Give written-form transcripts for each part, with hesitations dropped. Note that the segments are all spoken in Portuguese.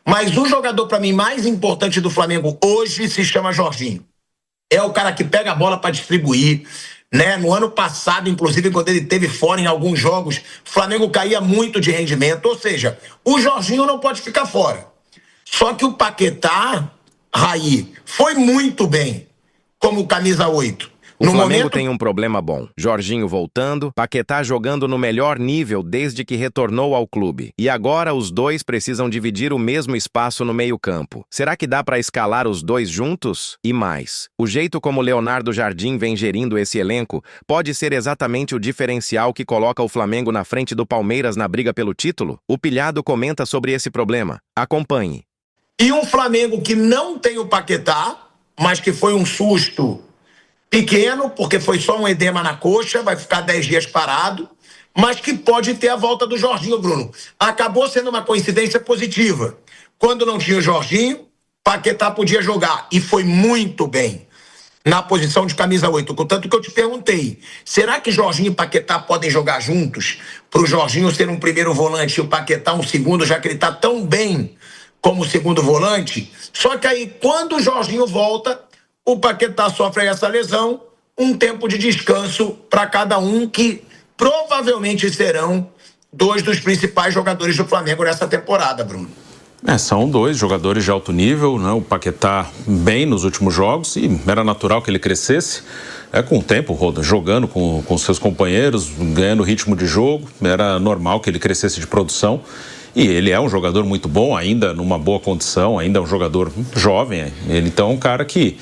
Mas o jogador, para mim, mais importante do Flamengo hoje se chama Jorginho. É o cara que pega a bola para distribuir, né? No ano passado, inclusive, quando ele teve fora em alguns jogos, o Flamengo caía muito de rendimento. Ou seja, o Jorginho não pode ficar fora. Só que o Paquetá, Raí, foi muito bem como camisa 8. O Flamengo tem um problema bom. Jorginho voltando, Paquetá jogando no melhor nível desde que retornou ao clube. E agora os dois precisam dividir o mesmo espaço no meio-campo. Será que dá para escalar os dois juntos? E mais, o jeito como Leonardo Jardim vem gerindo esse elenco pode ser exatamente o diferencial que coloca o Flamengo na frente do Palmeiras na briga pelo título? O Pilhado comenta sobre esse problema. Acompanhe. E um Flamengo que não tem o Paquetá, mas que foi um susto pequeno, porque foi só um edema na coxa, vai ficar 10 dias parado, mas que pode ter a volta do Jorginho, Bruno. Acabou sendo uma coincidência positiva. Quando não tinha o Jorginho, Paquetá podia jogar, e foi muito bem na posição de camisa 8. Contanto que eu te perguntei, será que Jorginho e Paquetá podem jogar juntos? Para o Jorginho ser um primeiro volante e o Paquetá um segundo, já que ele está tão bem como segundo volante? Só que aí, quando o Jorginho volta, o Paquetá sofre essa lesão, um tempo de descanso para cada um, que provavelmente serão dois dos principais jogadores do Flamengo nessa temporada, Bruno. São dois jogadores de alto nível, né? O Paquetá bem nos últimos jogos e era natural que ele crescesse com o tempo, jogando com seus companheiros, ganhando ritmo de jogo, era normal que ele crescesse de produção. E ele é um jogador muito bom, ainda numa boa condição, ainda é um jogador jovem. Ele então é um cara que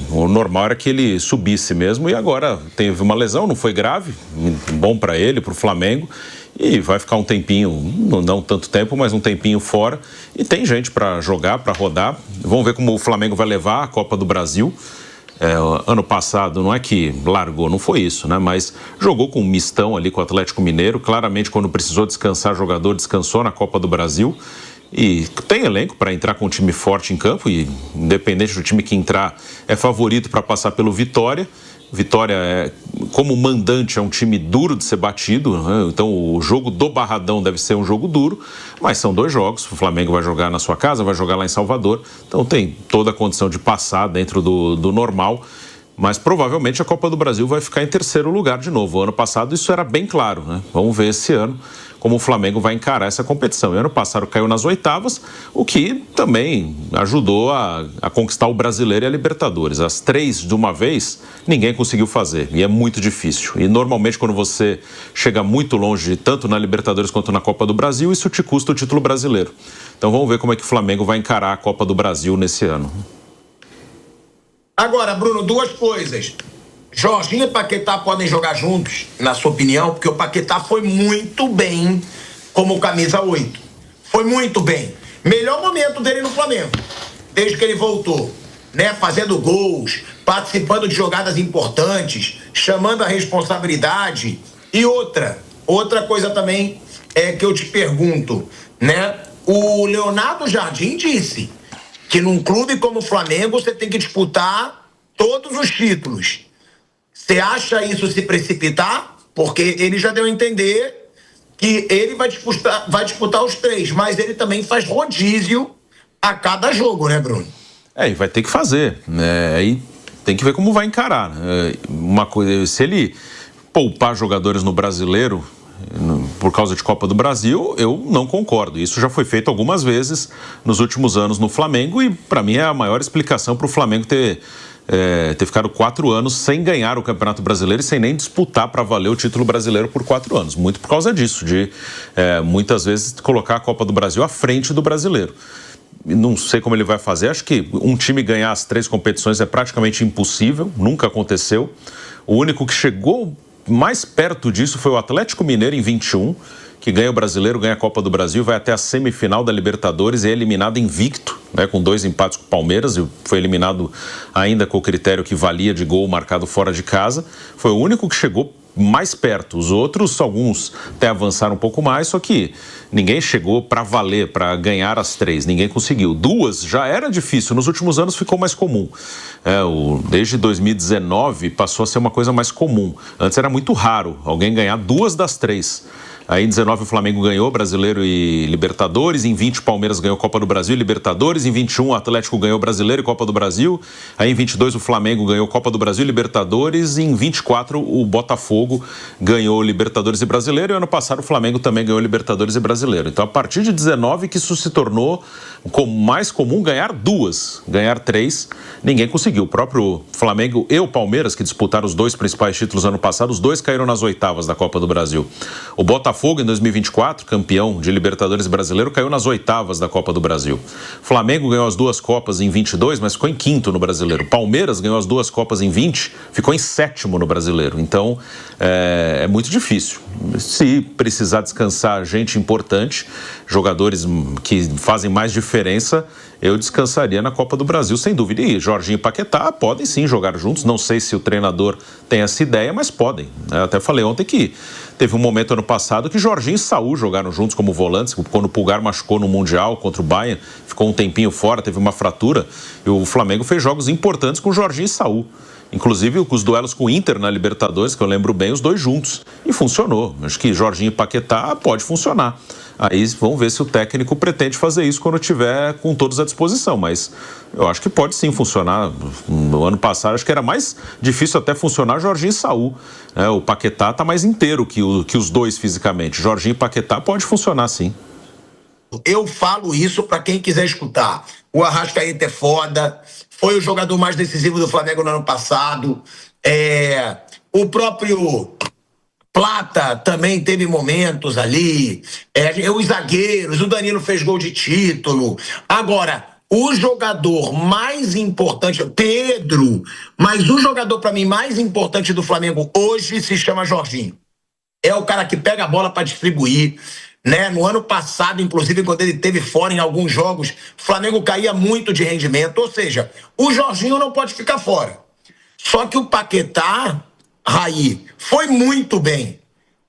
o normal era que ele subisse mesmo, e agora teve uma lesão, não foi grave, bom para ele, para o Flamengo, e vai ficar um tempinho, não tanto tempo, mas um tempinho fora, e tem gente para jogar, para rodar. Vamos ver como o Flamengo vai levar a Copa do Brasil. Ano passado não é que largou, não foi isso, né? Mas jogou com um mistão ali com o Atlético Mineiro, claramente quando precisou descansar jogador, descansou na Copa do Brasil. E tem elenco para entrar com um time forte em campo, e independente do time que entrar, é favorito para passar pelo Vitória. Vitória, como mandante, é um time duro de ser batido, né? Então o jogo do Barradão deve ser um jogo duro, mas são dois jogos. O Flamengo vai jogar na sua casa, vai jogar lá em Salvador, então tem toda a condição de passar dentro do normal. Mas provavelmente a Copa do Brasil vai ficar em terceiro lugar de novo. O ano passado isso era bem claro, né? Vamos ver esse ano como o Flamengo vai encarar essa competição. E ano passado caiu nas oitavas, o que também ajudou a conquistar o Brasileiro e a Libertadores. As três de uma vez, ninguém conseguiu fazer, e é muito difícil. E normalmente quando você chega muito longe, tanto na Libertadores quanto na Copa do Brasil, isso te custa o título brasileiro. Então vamos ver como é que o Flamengo vai encarar a Copa do Brasil nesse ano. Agora, Bruno, duas coisas. Jorginho e Paquetá podem jogar juntos, na sua opinião? Porque o Paquetá foi muito bem como camisa 8. Foi muito bem. Melhor momento dele no Flamengo, desde que ele voltou, né? Fazendo gols, participando de jogadas importantes, chamando a responsabilidade. E outra coisa também que eu te pergunto, né? O Leonardo Jardim disse que num clube como o Flamengo você tem que disputar todos os títulos. Você acha isso se precipitar? Porque ele já deu a entender que ele vai disputar os três, mas ele também faz rodízio a cada jogo, né, Bruno? E vai ter que fazer, né? Aí tem que ver como vai encarar, né? Uma coisa, se ele poupar jogadores no Brasileiro por causa de Copa do Brasil, eu não concordo. Isso já foi feito algumas vezes nos últimos anos no Flamengo, e para mim é a maior explicação para o Flamengo ter ficado 4 anos sem ganhar o Campeonato Brasileiro e sem nem disputar para valer o título brasileiro por 4 anos. Muito por causa disso, de muitas vezes colocar a Copa do Brasil à frente do Brasileiro. Não sei como ele vai fazer, acho que um time ganhar as 3 competições é praticamente impossível, nunca aconteceu. O único que chegou mais perto disso foi o Atlético Mineiro em 21, que ganha o Brasileiro, ganha a Copa do Brasil, vai até a semifinal da Libertadores e é eliminado invicto, né, com 2 empates com o Palmeiras, e foi eliminado ainda com o critério que valia de gol marcado fora de casa. Foi o único que chegou mais perto. Os outros, alguns até avançaram um pouco mais, só que ninguém chegou para valer, para ganhar as 3, ninguém conseguiu. 2 já era difícil, nos últimos anos ficou mais comum. Desde 2019 passou a ser uma coisa mais comum. Antes era muito raro alguém ganhar 2 das 3. Aí em 19 o Flamengo ganhou Brasileiro e Libertadores, em 20 o Palmeiras ganhou Copa do Brasil e Libertadores, em 21 o Atlético ganhou Brasileiro e Copa do Brasil, aí em 22 o Flamengo ganhou Copa do Brasil e Libertadores, e em 24 o Botafogo ganhou Libertadores e Brasileiro, e ano passado o Flamengo também ganhou Libertadores e Brasileiro. Então a partir de 19 que isso se tornou mais comum ganhar 2, ganhar 3, ninguém conseguiu. O próprio Flamengo e o Palmeiras, que disputaram os 2 principais títulos ano passado, os 2 caíram nas oitavas da Copa do Brasil. O Botafogo, em 2024, campeão de Libertadores Brasileiro, caiu nas oitavas da Copa do Brasil. Flamengo ganhou as 2 Copas em 22, mas ficou em 5º no Brasileiro. Palmeiras ganhou as 2 Copas em 20, ficou em 7º no Brasileiro. Então, é muito difícil. Se precisar descansar gente importante, jogadores que fazem mais diferença, eu descansaria na Copa do Brasil, sem dúvida. E Jorginho e Paquetá podem sim jogar juntos. Não sei se o treinador tem essa ideia, mas podem. Eu até falei ontem que teve um momento ano passado que Jorginho e Saúl jogaram juntos como volantes, quando o Pulgar machucou no Mundial contra o Bayern, ficou um tempinho fora, teve uma fratura, e o Flamengo fez jogos importantes com Jorginho e Saúl. Inclusive os duelos com o Inter na Libertadores, que eu lembro bem, os 2 juntos. E funcionou. Acho que Jorginho e Paquetá pode funcionar. Aí vamos ver se o técnico pretende fazer isso quando tiver com todos à disposição. Mas eu acho que pode sim funcionar. No ano passado, acho que era mais difícil até funcionar Jorginho e Saúl. O Paquetá está mais inteiro que os 2 fisicamente. Jorginho e Paquetá pode funcionar sim. Eu falo isso para quem quiser escutar. O Arrascaeta é foda, foi o jogador mais decisivo do Flamengo no ano passado. O próprio Plata também teve momentos ali. Os zagueiros, o Danilo fez gol de título. Agora, o jogador mais importante, Pedro, mas o jogador para mim mais importante do Flamengo hoje se chama Jorginho. É o cara que pega a bola para distribuir. Né? No ano passado, inclusive, quando ele esteve fora em alguns jogos, o Flamengo caía muito de rendimento. Ou seja, o Jorginho não pode ficar fora. Só que o Paquetá, Raí, foi muito bem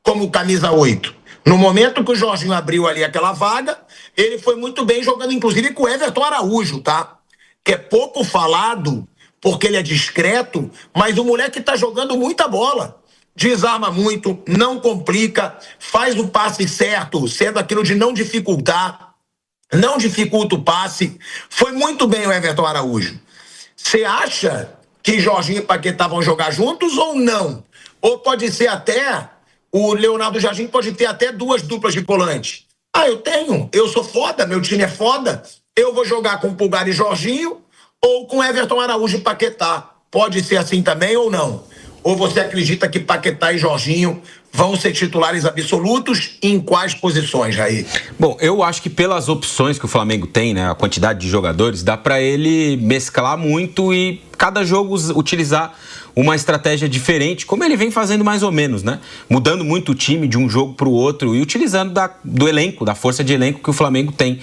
como camisa 8. No momento que o Jorginho abriu ali aquela vaga, ele foi muito bem jogando, inclusive, com o Everton Araújo, tá? Que é pouco falado, porque ele é discreto, mas o moleque tá jogando muita bola. Desarma muito, não complica, faz o passe certo, sendo aquilo de não dificultar, não dificulta o passe. Foi muito bem o Everton Araújo. Você acha que Jorginho e Paquetá vão jogar juntos ou não? Ou pode ser até, o Leonardo Jardim pode ter até 2 duplas de volante. Eu tenho, eu sou foda, meu time é foda, eu vou jogar com Pulgar e Jorginho ou com Everton Araújo e Paquetá. Pode ser assim também ou não? Ou você acredita que Paquetá e Jorginho vão ser titulares absolutos? Em quais posições, Jair? Bom, eu acho que pelas opções que o Flamengo tem, né, a quantidade de jogadores, dá para ele mesclar muito e cada jogo utilizar uma estratégia diferente, como ele vem fazendo mais ou menos, né? Mudando muito o time de um jogo para o outro e utilizando do elenco, da força de elenco que o Flamengo tem.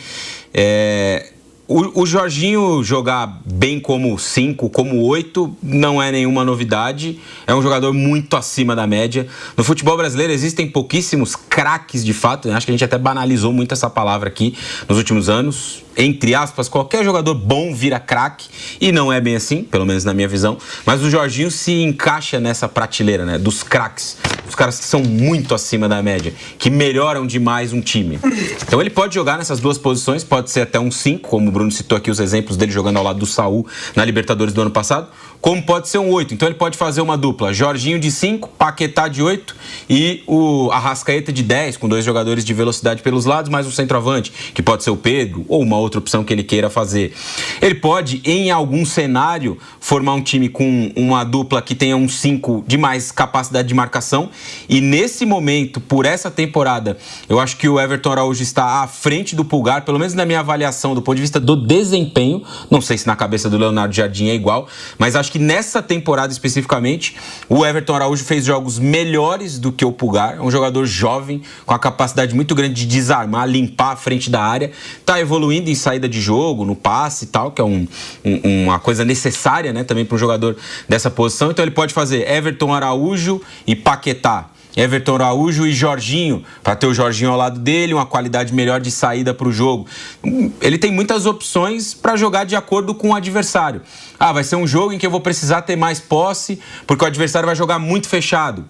O Jorginho jogar bem como 5, como 8, não é nenhuma novidade. É um jogador muito acima da média. No futebol brasileiro existem pouquíssimos craques de fato. Acho que a gente até banalizou muito essa palavra aqui nos últimos anos. Entre aspas, qualquer jogador bom vira craque. E não é bem assim, pelo menos na minha visão. Mas o Jorginho se encaixa nessa prateleira, né, dos craques. Os caras que são muito acima da média, que melhoram demais um time. Então ele pode jogar nessas 2 posições, pode ser até um 5, como o Bruno citou aqui os exemplos dele jogando ao lado do Saúl na Libertadores do ano passado, como pode ser um 8. Então ele pode fazer uma dupla, Jorginho de 5, Paquetá de 8 e o Arrascaeta de 10, com 2 jogadores de velocidade pelos lados, mais um centroavante, que pode ser o Pedro ou uma outra opção que ele queira fazer. Ele pode, em algum cenário, formar um time com uma dupla que tenha um 5 de mais capacidade de marcação. E nesse momento, por essa temporada, eu acho que o Everton Araújo está à frente do Pulgar, pelo menos na minha avaliação, do ponto de vista do desempenho. Não sei se na cabeça do Leonardo Jardim é igual, mas acho que nessa temporada especificamente, o Everton Araújo fez jogos melhores do que o Pulgar. É um jogador jovem, com a capacidade muito grande de desarmar, limpar a frente da área. Está evoluindo em saída de jogo, no passe e tal, que é uma coisa necessária, né, também para um jogador dessa posição. Então ele pode fazer Everton Araújo e Paquetá, Everton Araújo e Jorginho, para ter o Jorginho ao lado dele, uma qualidade melhor de saída para o jogo. Ele tem muitas opções para jogar de acordo com o adversário. Vai ser um jogo em que eu vou precisar ter mais posse, porque o adversário vai jogar muito fechado.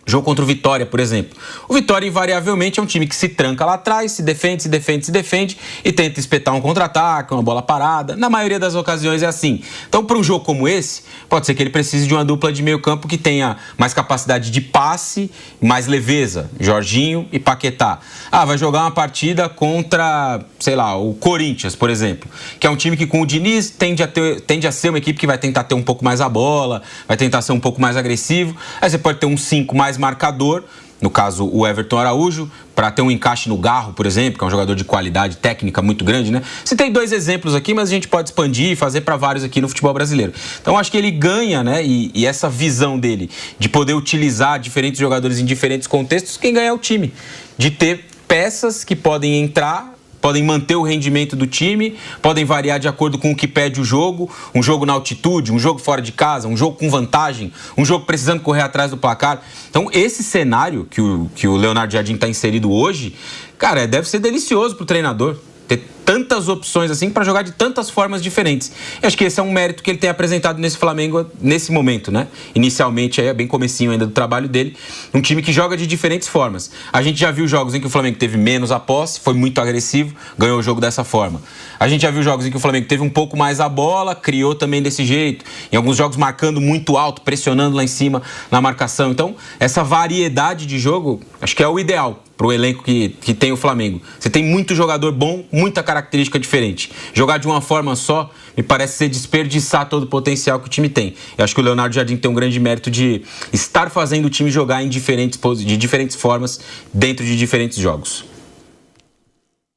Jogo contra o Vitória, por exemplo. O Vitória, invariavelmente, é um time que se tranca lá atrás, se defende e tenta espetar um contra-ataque, uma bola parada. Na maioria das ocasiões é assim. Então, para um jogo como esse, pode ser que ele precise de uma dupla de meio campo que tenha mais capacidade de passe, mais leveza. Jorginho e Paquetá. Vai jogar uma partida contra, sei lá, o Corinthians, por exemplo, que é um time que com o Diniz tende a ser uma equipe que vai tentar ter um pouco mais a bola, vai tentar ser um pouco mais agressivo. Aí você pode ter um 5 mais marcador, no caso o Everton Araújo, para ter um encaixe no Garro, por exemplo, que é um jogador de qualidade técnica muito grande, né? Citei 2 exemplos aqui, mas a gente pode expandir e fazer para vários aqui no futebol brasileiro. Então acho que ele ganha, né? E essa visão dele de poder utilizar diferentes jogadores em diferentes contextos, quem ganha é o time. De ter peças que podem entrar, podem manter o rendimento do time, podem variar de acordo com o que pede o jogo, um jogo na altitude, um jogo fora de casa, um jogo com vantagem, um jogo precisando correr atrás do placar. Então, esse cenário que o Leonardo Jardim está inserido hoje, cara, deve ser delicioso para o treinador. Ter tantas opções assim para jogar de tantas formas diferentes. Eu acho que esse é um mérito que ele tem apresentado nesse Flamengo nesse momento, né? Inicialmente, aí é bem comecinho ainda do trabalho dele, um time que joga de diferentes formas. A gente já viu jogos em que o Flamengo teve menos a posse, foi muito agressivo, ganhou o jogo dessa forma. A gente já viu jogos em que o Flamengo teve um pouco mais a bola, criou também desse jeito. Em alguns jogos marcando muito alto, pressionando lá em cima na marcação. Então, essa variedade de jogo, acho que é o ideal para o elenco que tem o Flamengo. Você tem muito jogador bom, muita característica diferente. Jogar de uma forma só me parece ser desperdiçar todo o potencial que o time tem. Eu acho que o Leonardo Jardim tem um grande mérito de estar fazendo o time jogar de diferentes formas, dentro de diferentes jogos.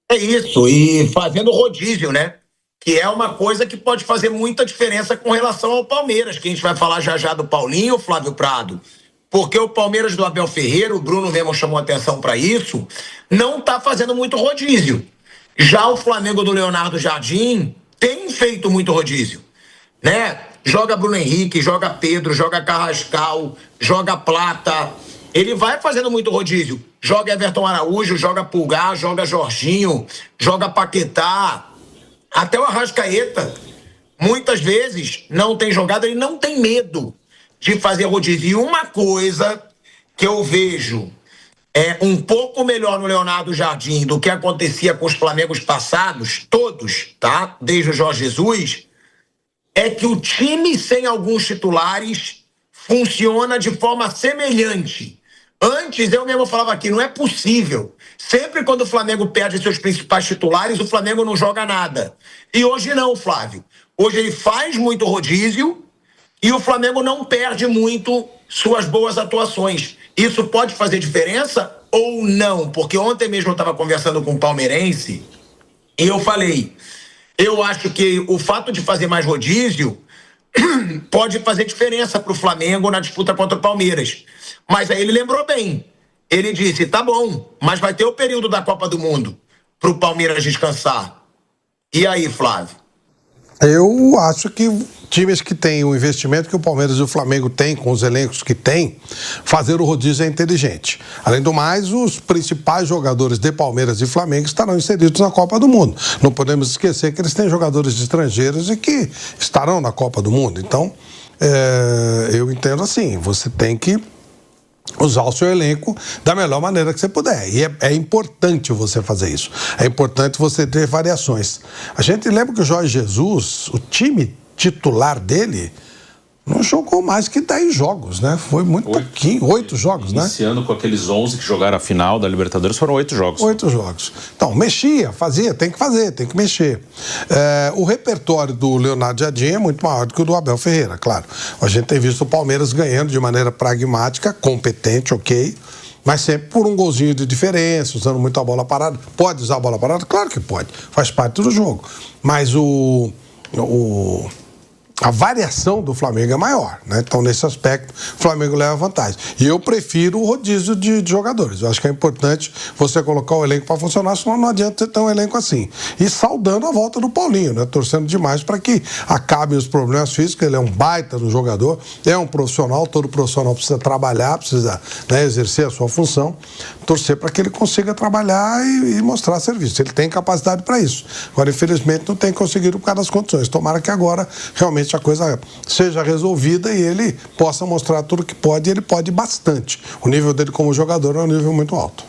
É isso, e fazendo rodízio, né? Que é uma coisa que pode fazer muita diferença com relação ao Palmeiras, que a gente vai falar já do Paulinho, Flávio Prado. Porque o Palmeiras do Abel Ferreira, o Bruno mesmo chamou atenção para isso, não está fazendo muito rodízio. Já o Flamengo do Leonardo Jardim tem feito muito rodízio, né? Joga Bruno Henrique, joga Pedro, joga Carrascal, joga Plata. Ele vai fazendo muito rodízio. Joga Everton Araújo, joga Pulgar, joga Jorginho, joga Paquetá. Até o Arrascaeta, muitas vezes, não tem jogado, ele não tem medo de fazer rodízio. E uma coisa que eu vejo um pouco melhor no Leonardo Jardim do que acontecia com os Flamengos passados, todos, tá? Desde o Jorge Jesus, é que o time sem alguns titulares funciona de forma semelhante. Antes, eu mesmo falava aqui, não é possível. Sempre quando o Flamengo perde seus principais titulares, o Flamengo não joga nada. E hoje não, Flávio. Hoje ele faz muito rodízio, e o Flamengo não perde muito suas boas atuações. Isso pode fazer diferença ou não? Porque ontem mesmo eu estava conversando com um palmeirense e eu falei, eu acho que o fato de fazer mais rodízio pode fazer diferença para o Flamengo na disputa contra o Palmeiras. Mas aí ele lembrou bem. Ele disse, tá bom, mas vai ter o período da Copa do Mundo para o Palmeiras descansar. E aí, Flávio? Eu acho que times que têm o investimento que o Palmeiras e o Flamengo têm, com os elencos que têm, fazer o rodízio é inteligente. Além do mais, os principais jogadores de Palmeiras e Flamengo estarão inseridos na Copa do Mundo. Não podemos esquecer que eles têm jogadores estrangeiros e que estarão na Copa do Mundo. Então, eu entendo assim, você tem que usar o seu elenco da melhor maneira que você puder. E é importante você fazer isso. É importante você ter variações. A gente lembra que o Jorge Jesus, o time titular dele, não jogou mais que 10 jogos, né? Foi muito pouquinho, 8 jogos, né? Iniciando com aqueles 11 que jogaram a final da Libertadores, foram 8 jogos. 8 jogos. Então, mexia, fazia, tem que fazer, tem que mexer. O repertório do Leonardo Jardim é muito maior do que o do Abel Ferreira, claro. A gente tem visto o Palmeiras ganhando de maneira pragmática, competente, ok, mas sempre por um golzinho de diferença, usando muito a bola parada. Pode usar a bola parada? Claro que pode, faz parte do jogo. Mas a variação do Flamengo é maior, né? Então, nesse aspecto, o Flamengo leva vantagem. E eu prefiro o rodízio de jogadores. Eu acho que é importante você colocar o elenco para funcionar, senão não adianta você ter um elenco assim. E saudando a volta do Paulinho, né? Torcendo demais para que acabem os problemas físicos. Ele é um baita no jogador, é um profissional, todo profissional precisa trabalhar, precisa, né, exercer a sua função. Torcer para que ele consiga trabalhar e mostrar serviço. Ele tem capacidade para isso. Agora, infelizmente, não tem conseguido por causa das condições. Tomara que agora realmente a coisa seja resolvida e ele possa mostrar tudo que pode, e ele pode bastante. O nível dele como jogador é um nível muito alto.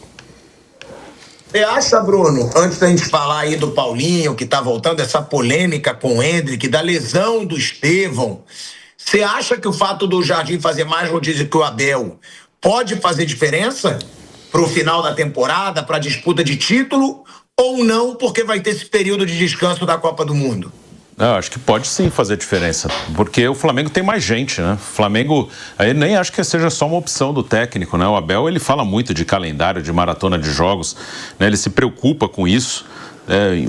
Você acha, Bruno, antes da gente falar aí do Paulinho, que tá voltando, essa polêmica com o Endrick, da lesão do Estevão, você acha que o fato do Jardim fazer mais rodízio que o Abel pode fazer diferença pro final da temporada, pra disputa de título, ou não, porque vai ter esse período de descanso da Copa do Mundo? Eu acho que pode sim fazer diferença, porque o Flamengo tem mais gente, né? O Flamengo, aí nem acho que seja só uma opção do técnico, né? O Abel, ele fala muito de calendário, de maratona de jogos, né? Ele se preocupa com isso.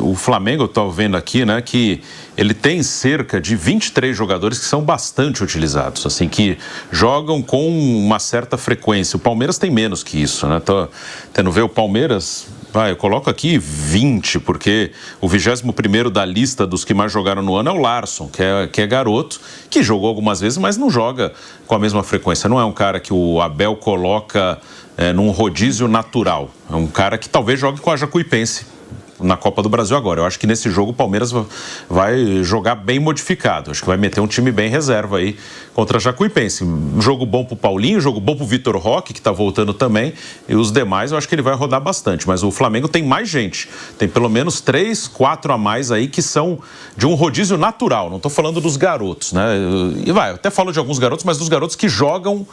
O Flamengo, eu estou vendo aqui, né, que ele tem cerca de 23 jogadores que são bastante utilizados, assim, que jogam com uma certa frequência. O Palmeiras tem menos que isso, né? Tô tendo ver o Palmeiras, eu coloco aqui 20, porque o 21º da lista dos que mais jogaram no ano é o Larson, que é garoto, que jogou algumas vezes, mas não joga com a mesma frequência. Não é um cara que o Abel coloca num rodízio natural. É um cara que talvez jogue com a Jacuipense na Copa do Brasil agora. Eu acho que nesse jogo o Palmeiras vai jogar bem modificado. Acho que vai meter um time bem reserva aí contra a Jacuipense. Um jogo bom pro Paulinho, jogo bom pro Vitor Roque, que tá voltando também. E os demais eu acho que ele vai rodar bastante. Mas o Flamengo tem mais gente. Tem pelo menos 3, 4 a mais aí que são de um rodízio natural. Não tô falando dos garotos, né? E eu até falo de alguns garotos, mas dos garotos que jogam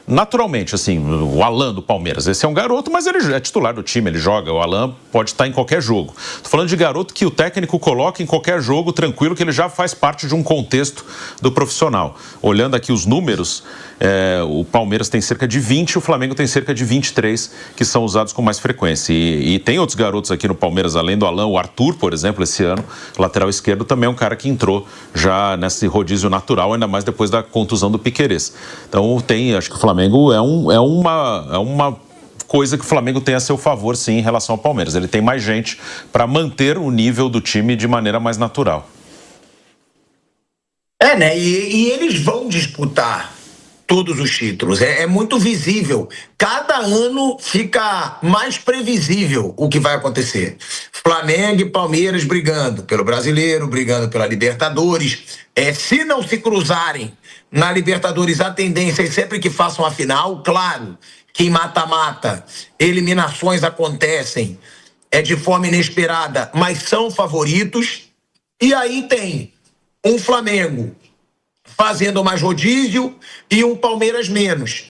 naturalmente, assim, o Alan do Palmeiras, esse é um garoto, mas ele é titular do time, ele joga, o Alan pode estar em qualquer jogo. Tô falando de garoto que o técnico coloca em qualquer jogo, tranquilo, que ele já faz parte de um contexto do profissional. Olhando aqui os números, o Palmeiras tem cerca de 20, o Flamengo tem cerca de 23, que são usados com mais frequência. E tem outros garotos aqui no Palmeiras, além do Alan, o Arthur, por exemplo, esse ano, lateral esquerdo, também é um cara que entrou já nesse rodízio natural, ainda mais depois da contusão do Piquerez. Então acho que o Flamengo é uma coisa que o Flamengo tem a seu favor, sim, em relação ao Palmeiras. Ele tem mais gente para manter o nível do time de maneira mais natural. Né? E eles vão disputar todos os títulos. É muito visível. Cada ano fica mais previsível o que vai acontecer. Flamengo e Palmeiras brigando pelo Brasileiro, brigando pela Libertadores. Se não se cruzarem na Libertadores, a tendência é sempre que façam a final. Claro que em mata-mata, eliminações acontecem de forma inesperada, mas são favoritos. E aí tem um Flamengo fazendo mais rodízio e um Palmeiras menos.